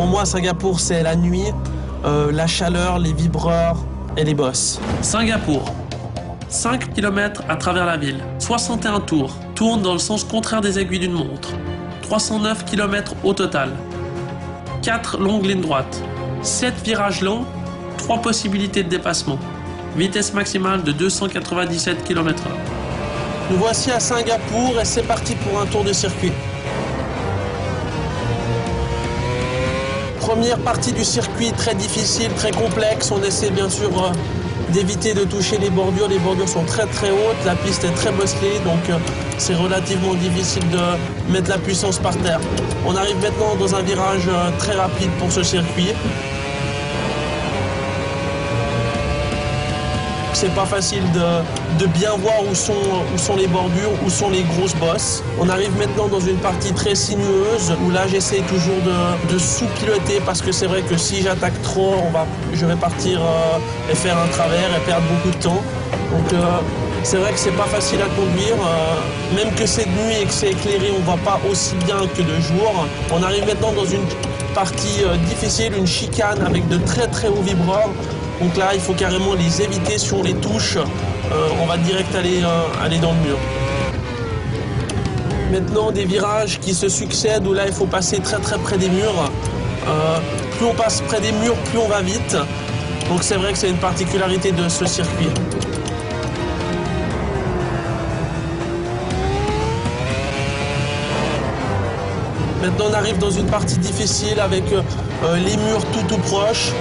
Pour moi, Singapour, c'est la nuit, la chaleur, les vibreurs et les bosses. Singapour. 5 km à travers la ville, 61 tours, tourne dans le sens contraire des aiguilles d'une montre. 309 km au total. 4 longues lignes droites, 7 virages lents, 3 possibilités de dépassement. Vitesse maximale de 297 km/h. Nous voici à Singapour et c'est parti pour un tour de circuit. Première partie du circuit très difficile, très complexe. On essaie bien sûr d'éviter de toucher les bordures. Les bordures sont très très hautes, la piste est très bosselée, donc c'est relativement difficile de mettre la puissance par terre. On arrive maintenant dans un virage très rapide pour ce circuit. C'est pas facile de bien voir où sont les bordures, où sont les grosses bosses. On arrive maintenant dans une partie très sinueuse où là j'essaie toujours de sous-piloter parce que c'est vrai que si j'attaque trop, je vais partir et faire un travers et perdre beaucoup de temps. Donc c'est vrai que c'est pas facile à conduire. Même que c'est de nuit et que c'est éclairé, on va pas aussi bien que de jour. On arrive maintenant dans une partie difficile, une chicane avec de très très hauts vibreurs. Donc là, il faut carrément les éviter. Si on les touche, on va direct aller dans le mur. Maintenant, des virages qui se succèdent où là, il faut passer très très près des murs. Plus on passe près des murs, plus on va vite. Donc c'est vrai que c'est une particularité de ce circuit. Maintenant, on arrive dans une partie difficile avec les murs tout proches.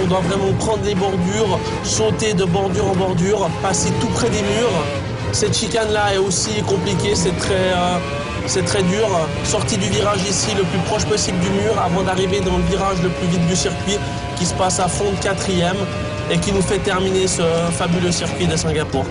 On doit vraiment prendre les bordures, sauter de bordure en bordure, passer tout près des murs. Cette chicane-là est aussi compliquée, c'est très dur. Sortie du virage ici, le plus proche possible du mur, avant d'arriver dans le virage le plus vite du circuit, qui se passe à fond de 4e et qui nous fait terminer ce fabuleux circuit de Singapour.